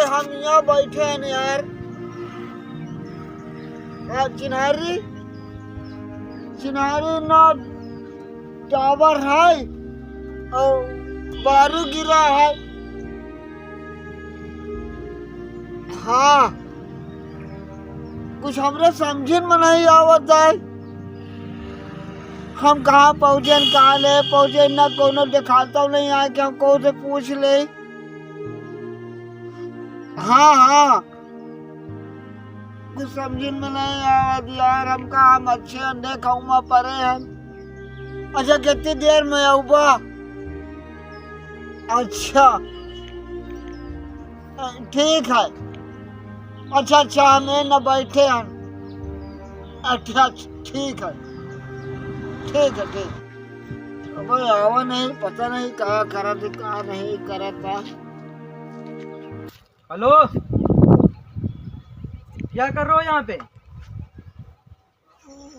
हम यहाँ बैठे हैं यार। चिन्हारी ना टावर है और बारू गिरा है। हाँ, कुछ हमरे समझे में नहीं आवत है। हम कहाँ पहुँचे कहाँ ले पहुँचे, ना कोनो दिखाता नहीं है कि हमको से पूछ ले। हाँ, कुछ समझ में नहीं आवत यार। हम अच्छे अंडे खाऊंगा परे हैं। अच्छा, कितनी देर में आऊँगा? अच्छा ठीक है। अच्छा हमें न बैठे हैं। अच्छा ठीक है। अब आवा नहीं, पता नहीं क्या करा था क्या नहीं करा था। हेलो, क्या कर रहे हो यहाँ पे?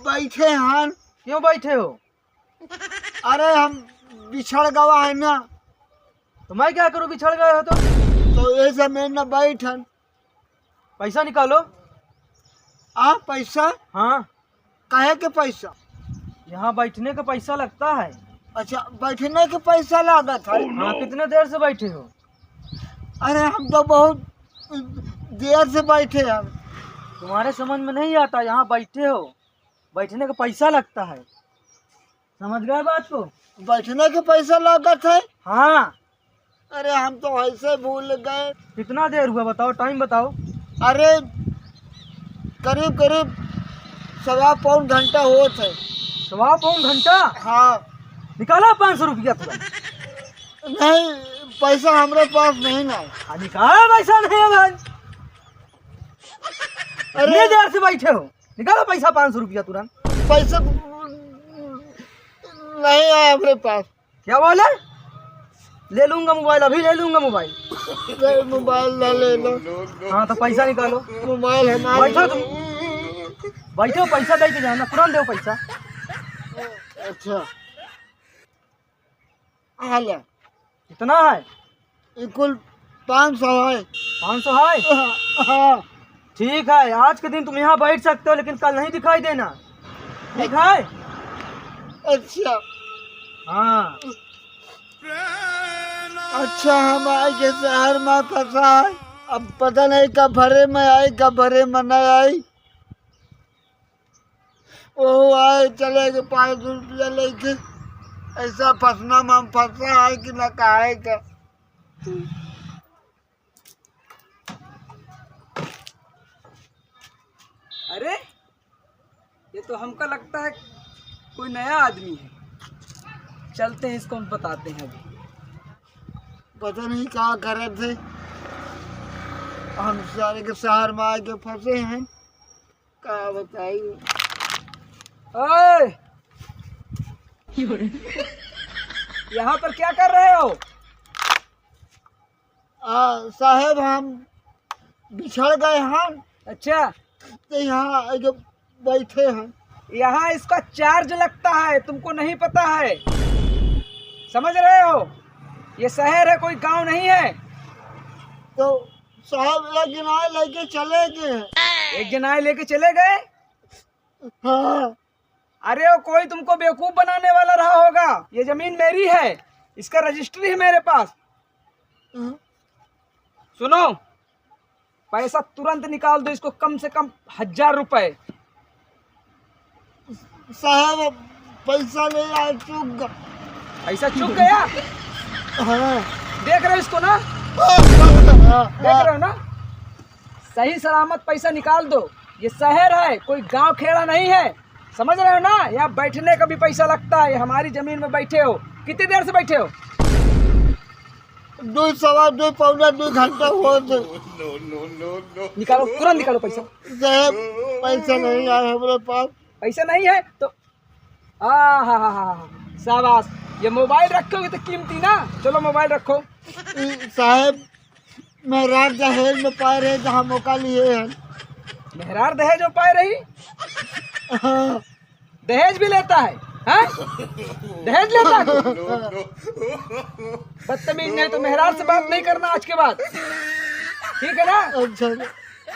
बैठे हैं। क्यों बैठे हो? अरे हम बिछड़ गवा है ना। तो मैं क्या करूँ, बिछड़ गए हो तो ये समय न बैठन। पैसा निकालो। पैसा? हाँ। काहे के पैसा? यहाँ बैठने का पैसा लगता है। अच्छा, बैठने के पैसा लागत है। हाँ, कितने देर से बैठे हो? अरे हम तो बहुत देर से बैठे हैं। तुम्हारे समझ में नहीं आता, यहाँ बैठे हो, बैठने का पैसा लगता है। समझ गए बात को? बैठने के पैसा लागत है? हाँ। अरे हम तो ऐसे भूल गए। कितना देर हुआ बताओ, टाइम बताओ। अरे करीब 1.25 घंटा होता है। 1.25 घंटा? हाँ। निकाला 500 रुपया तुरंत? नहीं, पैसा हमारे पास नहीं ना। निकाला पैसा नहीं है भाई। अरे देर से बैठे हो, निकालो पैसा 500 रुपया तुरंत। पैसा नहीं है हमारे पास। क्या बोले? ले लूंगा मोबाइल, अभी ले लूंगा मोबाइल। मोबाइल ले लो। हाँ तो पैसा निकालो। मोबाइल हमारा। बैठो तुम, बैठो, पैसा दे के जाना, तुरंत दो पैसा। अच्छा हाल कितना है? कुल 500 है। 500 है? हाँ। ठीक है, आज के दिन तुम यहाँ बैठ सकते हो, लेकिन कल नहीं दिखाई देना, ठीक है? अच्छा। हाँ। अच्छा, हम आए के शहर में फंसा है। अब पता नहीं कब भरे में आई कब भरे में नहीं आई। वो आए चले गए 5 रुपया लेके। ऐसा फंसना में हम फंसा है कि न कहा का। अरे ये तो हमको लगता है कोई नया आदमी है। चलते हैं, इसको हम बताते हैं। अभी पता नहीं क्या करे थे। हम सारे के शहर में आके फंसे हैं। क्या बताइए। ओए, यहाँ पर क्या कर रहे हो? साहब हम बिछड़ गए हैं। अच्छा, तो यहाँ आके बैठे हैं। यहाँ इसका चार्ज लगता है, तुमको नहीं पता है? समझ रहे हो? ये शहर है, कोई गांव नहीं है। तो साहब एक जनाए लेके चले गए। एक जनाए लेके चले गए? हाँ। अरे वो कोई तुमको बेवकूफ बनाने वाला रहा होगा। ये जमीन मेरी है, इसका रजिस्ट्री है मेरे पास। सुनो, पैसा तुरंत निकाल दो, इसको कम से कम 1000 रुपए। साहब पैसा नहीं आया, चूक गया। पैसा चुक गया? हाँ। देख रहे हो इसको ना? देख रहे हो ना? सही सलामत पैसा निकाल दो। ये शहर है, कोई गांव खेड़ा नहीं है। समझ रहे हो ना? यहाँ बैठने का भी पैसा लगता है। हमारी जमीन में बैठे हो, कितनी देर से बैठे हो? 2 सवा 2 पौना 2 घंटा हो। निकालो, तुरंत निकालो पैसा। साहब पैसा नहीं आया हमारे पास। पैसा नहीं है तो हाँ, शाबाश। ये मोबाइल रखोगे तो कीमती ना। चलो मोबाइल रखो। साहब मेहरार दहेज में पाए रहे जहाँ मौका लिए हैं। मेहरार दहेज में पाए रही? हाँ। दहेज भी लेता है? हाँ? दहेज लेता है? बदतमीज, नहीं तो मेहरार से बात नहीं करना आज के बाद। ठीक है ना? अच्छा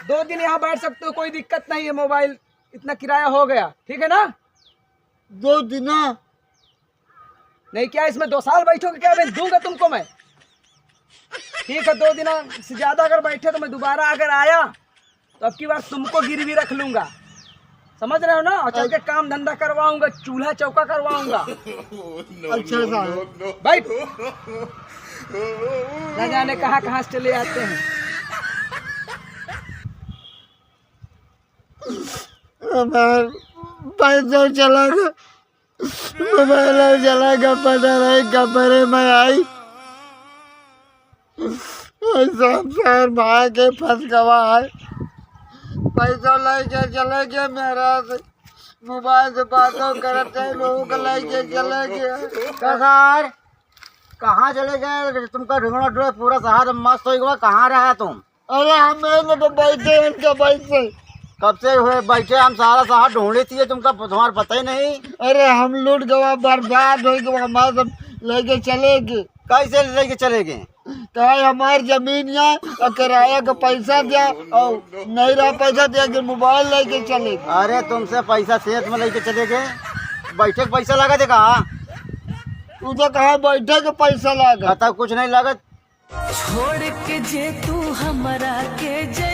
2 दिन यहाँ बैठ सकते हो, कोई दिक्कत नहीं है। मोबाइल इतना किराया हो गया, ठीक है ना? 2 दिन नहीं क्या इसमें 2 साल बैठोगे क्या? मैं दूंगा तुमको मैं। ठीक है 2 दिन से ज्यादा अगर बैठे तो मैं दोबारा अगर आया तो अब की बार तुमको गिरवी रख लूंगा, समझ रहे हो ना? और चल के काम धंधा करवाऊंगा, चूल्हा चौका करवाऊंगा। अच्छा साहब बैठ। न जाने कहाँ कहाँ से चले आते हैं। पैसा चला गया, मोबाइल चला गया, पता नहीं कब मैं आई। सब शहर भाग के फंस गवा है, पैसा लेके चले गए मेरा से, मोबाइल से बातों करते लोगों को लेके चले गए। सर कहाँ चले गए? तुमका ढूंढना ढूंढे पूरा शहर मस्त हो गया, कहाँ रहा तुम? अरे हमें तो बैठे उनके पैसे, कब से हुए बैठे? हम सारा शहर ढूंढी थी, तुमका तुम्हारा पता ही नहीं। अरे हम लूट गवा, बर्बाद हो गया, हमारे सब लेके चले गए। कैसे लेके चले गए? कहा हमारी जमीन यहाँ और किराया का पैसा दिया और नहीं रहा पैसा दिया कि मोबाइल लेके चले गए। अरे तुमसे पैसा सेहत में लेके चले गए, बैठे के पैसा लगा थे कहा? तुझे कहा बैठे के पैसा लगा? तब कुछ नहीं लागत। छोड़ के जे तू हमरा के जे